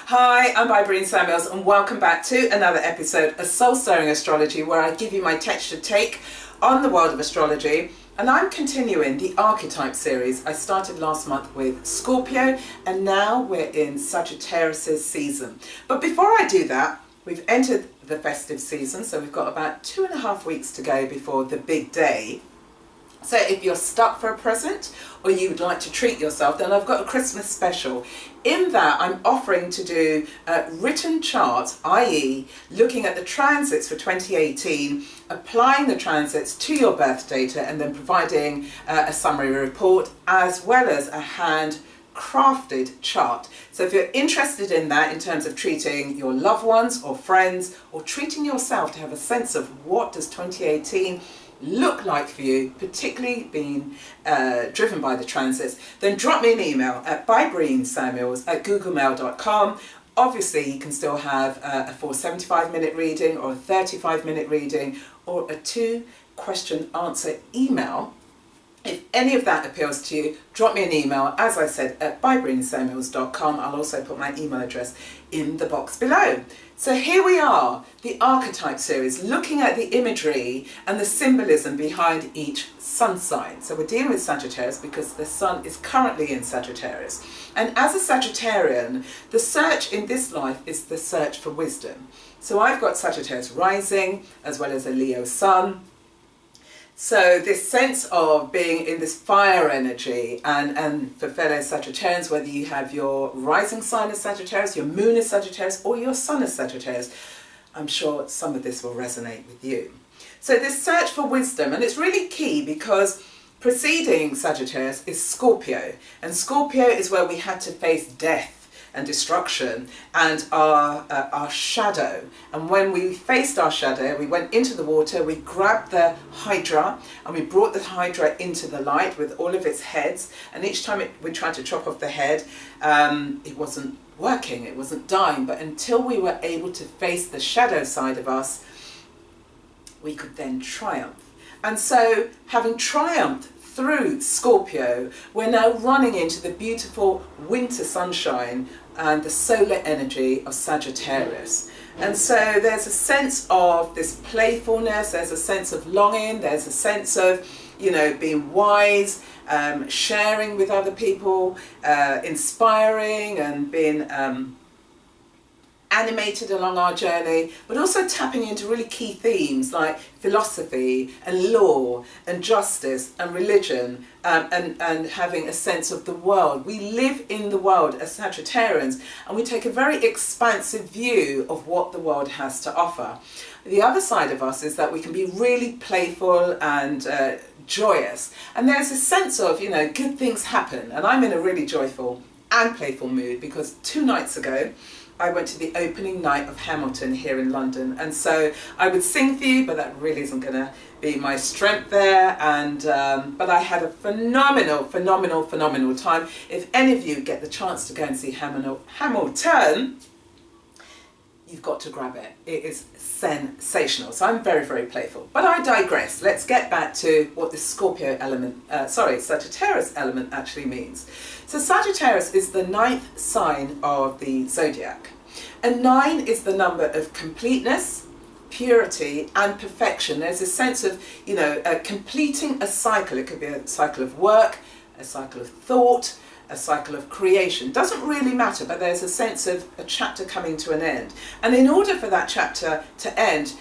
Hi, I'm Irene Samuels and welcome back to another episode of Soul Stirring Astrology, where I give you my textured take on the world of astrology. And I'm continuing the archetype series. I started last month with Scorpio and now we're in Sagittarius season. But before I do that, we've entered the festive season, so we've got about 2.5 weeks to go before the big day. So if you're stuck for a present or you would like to treat yourself, then I've got a Christmas special. In that, I'm offering to do a written chart, i.e. looking at the transits for 2018, applying the transits to your birth data and then providing a summary report as well as a hand-crafted chart. So if you're interested in that in terms of treating your loved ones or friends or treating yourself to have a sense of what does 2018 look like for you, particularly being driven by the transits, then drop me an email at bybreensamuels@googlemail.com. Obviously you can still have a full 75-minute reading or a 35-minute reading or a 2-question answer email. If any of that appeals to you, drop me an email, as I said, at bybreensamuels.com. I'll also put my email address in the box below. So here we are, the archetype series, looking at the imagery and the symbolism behind each sun sign. So we're dealing with Sagittarius because the sun is currently in Sagittarius. And as a Sagittarian, the search in this life is the search for wisdom. So I've got Sagittarius rising as well as a Leo sun. So this sense of being in this fire energy, and for fellow Sagittarians, whether you have your rising sign as Sagittarius, your moon as Sagittarius, or your sun as Sagittarius, I'm sure some of this will resonate with you. So this search for wisdom, and it's really key because preceding Sagittarius is Scorpio, and Scorpio is where we had to face death and destruction and our shadow. And when we faced our shadow, we went into the water, we grabbed the hydra and we brought the hydra into the light with all of its heads, and each time we tried to chop off the head, it wasn't working, it wasn't dying. But until we were able to face the shadow side of us, we could then triumph. And so having triumphed through Scorpio, we're now running into the beautiful winter sunshine and the solar energy of Sagittarius. And so there's a sense of this playfulness, there's a sense of longing, there's a sense of, you know, being wise, sharing with other people, inspiring and being animated along our journey, but also tapping into really key themes like philosophy and law and justice and religion, and having a sense of the world. We live in the world as Sagittarians and we take a very expansive view of what the world has to offer. The other side of us is that we can be really playful and joyous, and there's a sense of, you know, good things happen, and I'm in a really joyful and playful mood because 2 nights ago I went to the opening night of Hamilton here in London, and so I would sing for you, but that really isn't going to be my strength there. And but I had a phenomenal time. If any of you get the chance to go and see Hamilton, you've got to grab it. It is sensational. So I'm very playful. But I digress. Let's get back to what the Scorpio element, Sagittarius element actually means. So Sagittarius is the 9th sign of the zodiac. And 9 is the number of completeness, purity and perfection. There's a sense of, you know, completing a cycle. It could be a cycle of work, a cycle of thought, a cycle of creation. Doesn't really matter, but there's a sense of a chapter coming to an end. And in order for that chapter to end,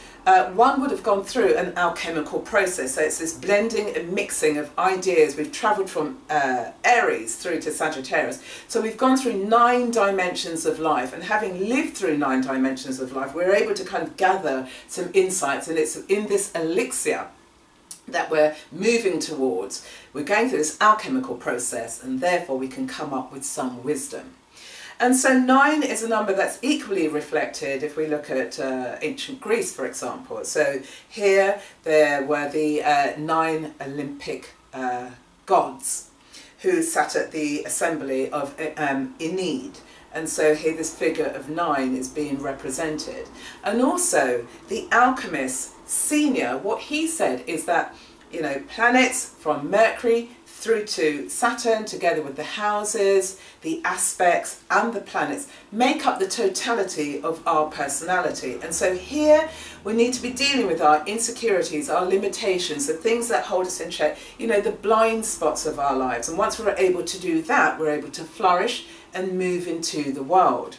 one would have gone through an alchemical process. So it's this blending and mixing of ideas. We've travelled from Aries through to Sagittarius. So we've gone through 9 dimensions of life, and having lived through 9 dimensions of life, we're able to kind of gather some insights, and it's in this elixir that we're moving towards. We're going through this alchemical process, and therefore we can come up with some wisdom. And so 9 is a number that's equally reflected if we look at ancient Greece, for example. So here there were the 9 Olympic gods who sat at the assembly of Enid. And so here this figure of 9 is being represented. And also the alchemist Senior, what he said is that, you know, planets from Mercury through to Saturn, together with the houses, the aspects and the planets, make up the totality of our personality. And so here we need to be dealing with our insecurities, our limitations, the things that hold us in check, you know, the blind spots of our lives. And once we're able to do that, we're able to flourish and move into the world.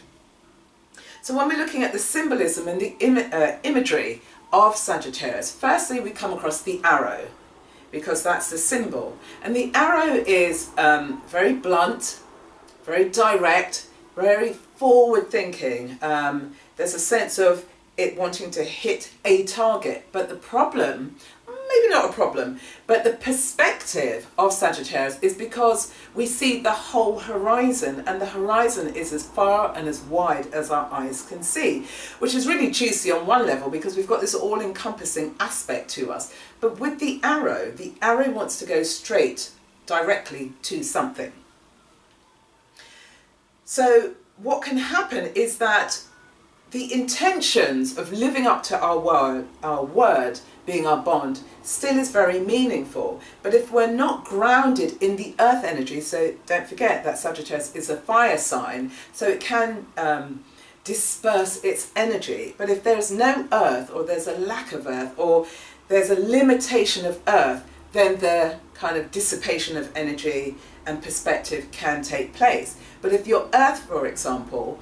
So when we're looking at the symbolism and the imagery of Sagittarius, firstly we come across the arrow, because that's the symbol. And the arrow is very blunt, very direct, very forward thinking. There's a sense of it wanting to hit a target. But the problem, maybe not a problem, but the perspective of Sagittarius is because we see the whole horizon, and the horizon is as far and as wide as our eyes can see, which is really juicy on one level because we've got this all-encompassing aspect to us. But with the arrow wants to go straight, directly to something. So what can happen is that the intentions of living up to our word being our bond still is very meaningful. But if we're not grounded in the earth energy, so don't forget that Sagittarius is a fire sign, so it can disperse its energy. But if there's no earth, or there's a lack of earth, or there's a limitation of earth, then the kind of dissipation of energy and perspective can take place. But if you're earth, for example,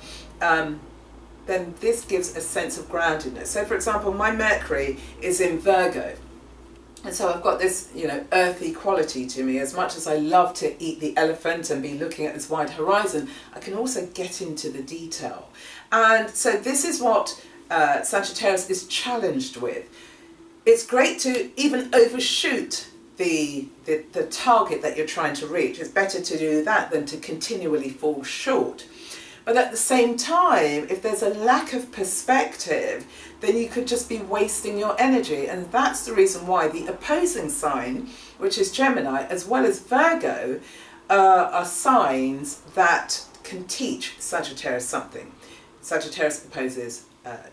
then this gives a sense of groundedness. So for example, my Mercury is in Virgo. And so I've got this, you know, earthy quality to me. As much as I love to eat the elephant and be looking at this wide horizon, I can also get into the detail. And so this is what Sagittarius is challenged with. It's great to even overshoot the target that you're trying to reach. It's better to do that than to continually fall short. But at the same time, if there's a lack of perspective, then you could just be wasting your energy. And that's the reason why the opposing sign, which is Gemini, as well as Virgo, are signs that can teach Sagittarius something. Sagittarius opposes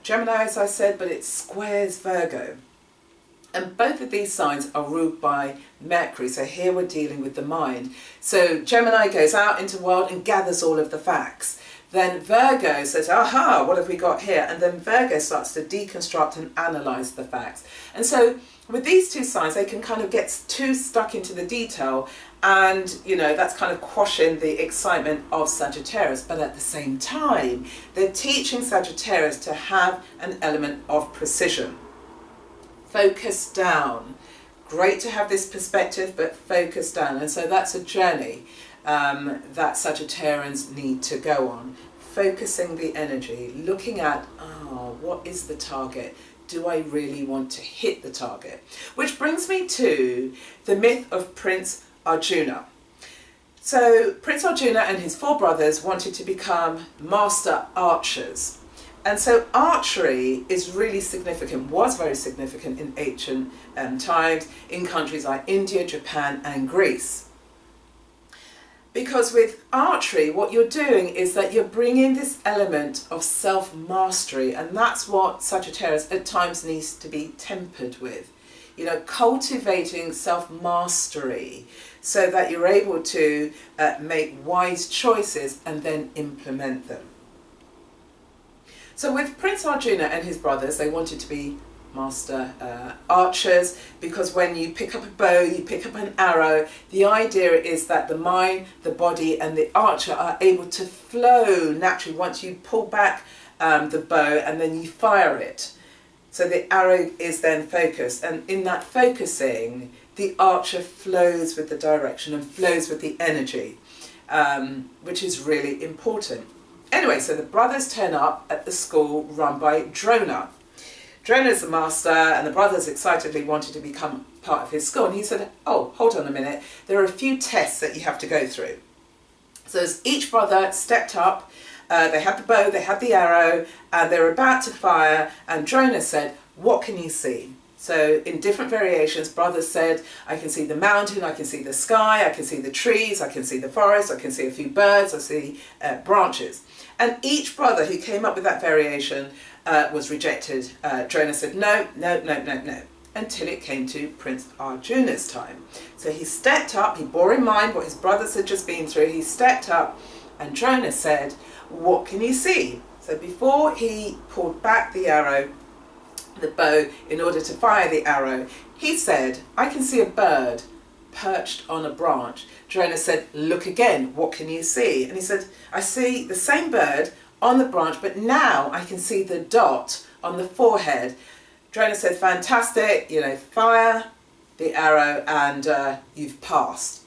Gemini, as I said, but it squares Virgo. And both of these signs are ruled by Mercury. So here we're dealing with the mind. So Gemini goes out into the world and gathers all of the facts. Then Virgo says, aha, what have we got here? And then Virgo starts to deconstruct and analyse the facts. And so with these two signs, they can kind of get too stuck into the detail, and, you know, that's kind of quashing the excitement of Sagittarius. But at the same time, they're teaching Sagittarius to have an element of precision. Focus down. Great to have this perspective, but focus down. And so that's a journey that Sagittarians need to go on. Focusing the energy, looking at, what is the target? Do I really want to hit the target? Which brings me to the myth of Prince Arjuna. So Prince Arjuna and his 4 brothers wanted to become master archers. And so archery is really significant, was very significant in ancient times in countries like India, Japan and Greece. Because with archery, what you're doing is that you're bringing this element of self-mastery, and that's what Sagittarius at times needs to be tempered with. You know, cultivating self-mastery so that you're able to make wise choices and then implement them. So with Prince Arjuna and his brothers, they wanted to be master archers, because when you pick up a bow, you pick up an arrow, the idea is that the mind, the body and the archer are able to flow naturally once you pull back the bow and then you fire it. So the arrow is then focused, and in that focusing, the archer flows with the direction and flows with the energy, which is really important. Anyway, so the brothers turn up at the school run by Drona. Drona is the master, and the brothers excitedly wanted to become part of his school. And he said, oh, hold on a minute, there are a few tests that you have to go through. So as each brother stepped up, they had the bow, they had the arrow, and they were about to fire, and Drona said, what can you see? So in different variations, brothers said, I can see the mountain, I can see the sky, I can see the trees, I can see the forest, I can see a few birds, I see branches. And each brother who came up with that variation was rejected. Drona said, no, no, no, no, no. until it came to Prince Arjuna's time. So he stepped up, he bore in mind what his brothers had just been through, he stepped up, and Drona said, what can you see? So before he pulled back the arrow, the bow, in order to fire the arrow, he said, I can see a bird perched on a branch. Drona said, look again, what can you see? And he said, I see the same bird on the branch, but now I can see the dot on the forehead. Drona said, fantastic, fire the arrow and you've passed.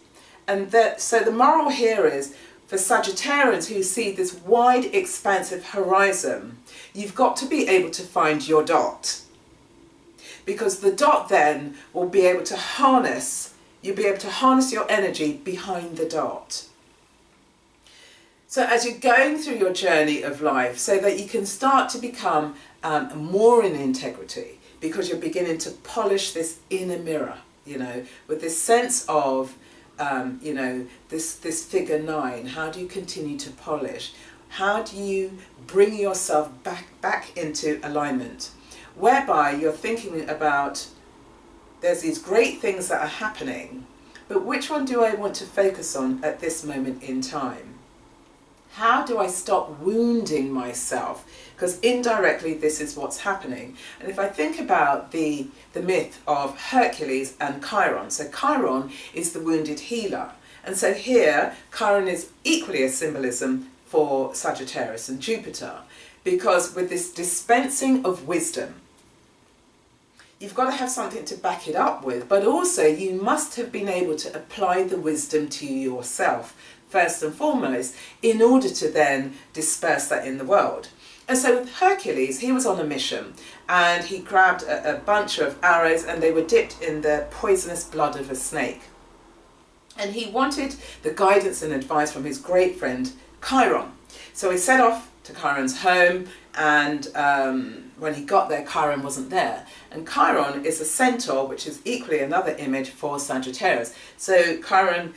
And so the moral here is, for Sagittarians who see this wide, expansive horizon, you've got to be able to find your dot. Because the dot then will be able to harness, you'll be able to harness your energy behind the dot. So as you're going through your journey of life, so that you can start to become more in integrity, because you're beginning to polish this inner mirror, with this sense of, this figure 9. How do you continue to polish? How do you bring yourself back into alignment? Whereby you're thinking about, there's these great things that are happening, but which one do I want to focus on at this moment in time? How do I stop wounding myself? Because indirectly this is what's happening. And if I think about the myth of Hercules and Chiron, so Chiron is the wounded healer. And so here, Chiron is equally a symbolism for Sagittarius and Jupiter, because with this dispensing of wisdom, you've got to have something to back it up with, but also you must have been able to apply the wisdom to yourself, first and foremost, in order to then disperse that in the world. And so with Hercules, he was on a mission, and he grabbed a bunch of arrows, and they were dipped in the poisonous blood of a snake. And he wanted the guidance and advice from his great friend Chiron. So he set off to Chiron's home, and when he got there, Chiron wasn't there. And Chiron is a centaur, which is equally another image for Sagittarius. So Chiron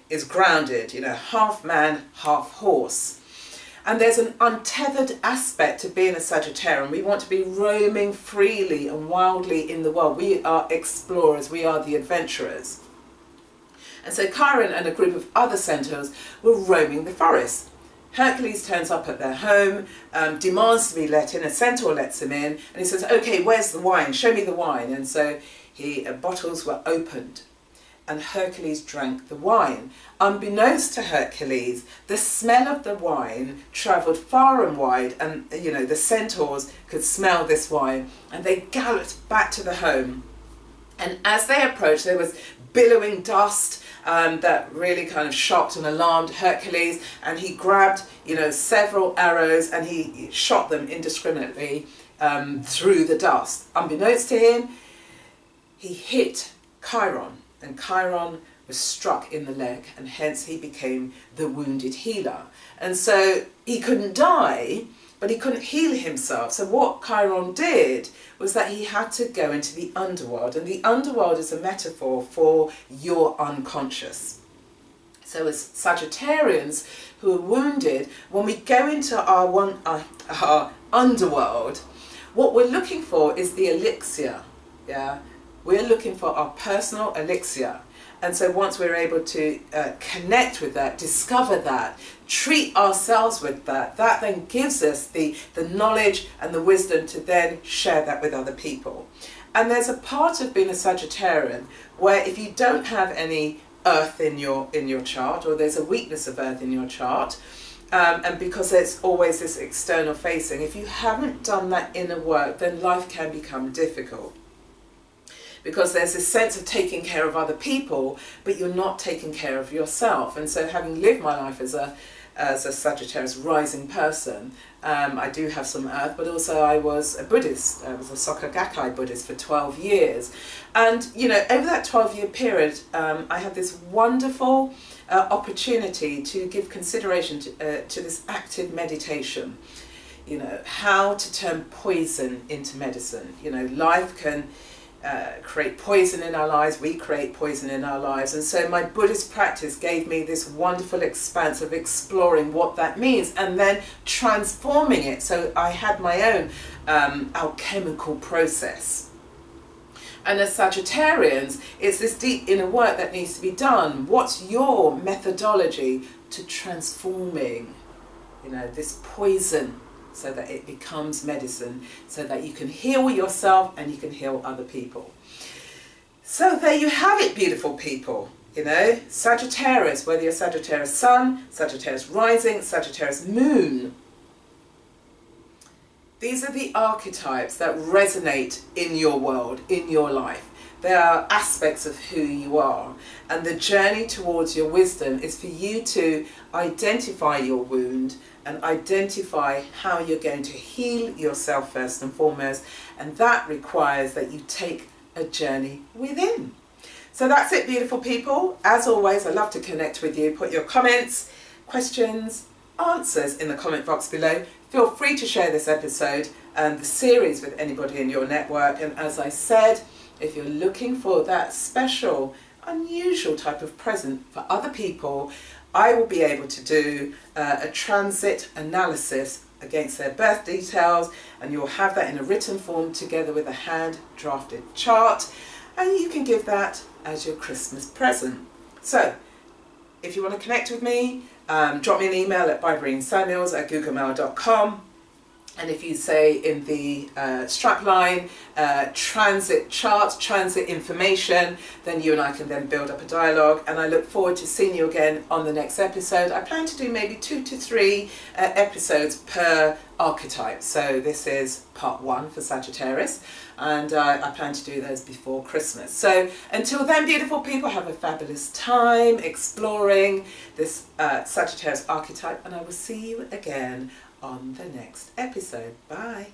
is grounded, half man, half horse. And there's an untethered aspect to being a Sagittarian. We want to be roaming freely and wildly in the world. We are explorers, we are the adventurers. And so Chiron and a group of other centaurs were roaming the forest. Hercules turns up at their home, demands to be let in. A centaur lets him in, and he says, okay, where's the wine? Show me the wine. And so bottles were opened, and Hercules drank the wine. Unbeknownst to Hercules, the smell of the wine travelled far and wide, and the centaurs could smell this wine, and they galloped back to the home. And as they approached, there was billowing dust that really kind of shocked and alarmed Hercules, and he grabbed several arrows and he shot them indiscriminately through the dust. Unbeknownst to him, he hit Chiron, and Chiron was struck in the leg, and hence he became the wounded healer. And so he couldn't die, but he couldn't heal himself. So what Chiron did was that he had to go into the underworld, and the underworld is a metaphor for your unconscious. So as Sagittarians who are wounded, when we go into our underworld, what we're looking for is the elixir. We're looking for our personal elixir. And so once we're able to connect with that, discover that, treat ourselves with that, that then gives us the knowledge and the wisdom to then share that with other people. And there's a part of being a Sagittarian where if you don't have any earth in your chart, or there's a weakness of earth in your chart, and because there's always this external facing, if you haven't done that inner work, then life can become difficult. Because there's this sense of taking care of other people, but you're not taking care of yourself. And so having lived my life as a Sagittarius rising person, I do have some earth, but also I was a Buddhist. I was a Soka Gakkai Buddhist for 12 years. And, over that 12-year period, I had this wonderful opportunity to give consideration to this active meditation. How to turn poison into medicine. Life can create poison in our lives, we create poison in our lives, and so my Buddhist practice gave me this wonderful expanse of exploring what that means and then transforming it. So I had my own alchemical process. And as Sagittarians, it's this deep inner work that needs to be done. What's your methodology to transforming, this poison so that it becomes medicine, so that you can heal yourself and you can heal other people? So there you have it, beautiful people. Sagittarius, whether you're Sagittarius Sun, Sagittarius Rising, Sagittarius Moon. These are the archetypes that resonate in your world, in your life. They are aspects of who you are. And the journey towards your wisdom is for you to identify your wound and identify how you're going to heal yourself first and foremost. And that requires that you take a journey within. So that's it, beautiful people. As always, I love to connect with you. Put your comments, questions, answers in the comment box below. Feel free to share this episode and the series with anybody in your network. And as I said, if you're looking for that special, unusual type of present for other people, I will be able to do a transit analysis against their birth details, and you'll have that in a written form together with a hand drafted chart, and you can give that as your Christmas present. So if you want to connect with me, drop me an email at bybreensamuels@googlemail.com, and if you say in the strapline transit chart, transit information, then you and I can then build up a dialogue, and I look forward to seeing you again on the next episode. I plan to do maybe 2 to 3 episodes per archetype. So this is part 1 for Sagittarius, and I plan to do those before Christmas. So until then, beautiful people, have a fabulous time exploring this Sagittarius archetype, and I will see you again on the next episode. Bye.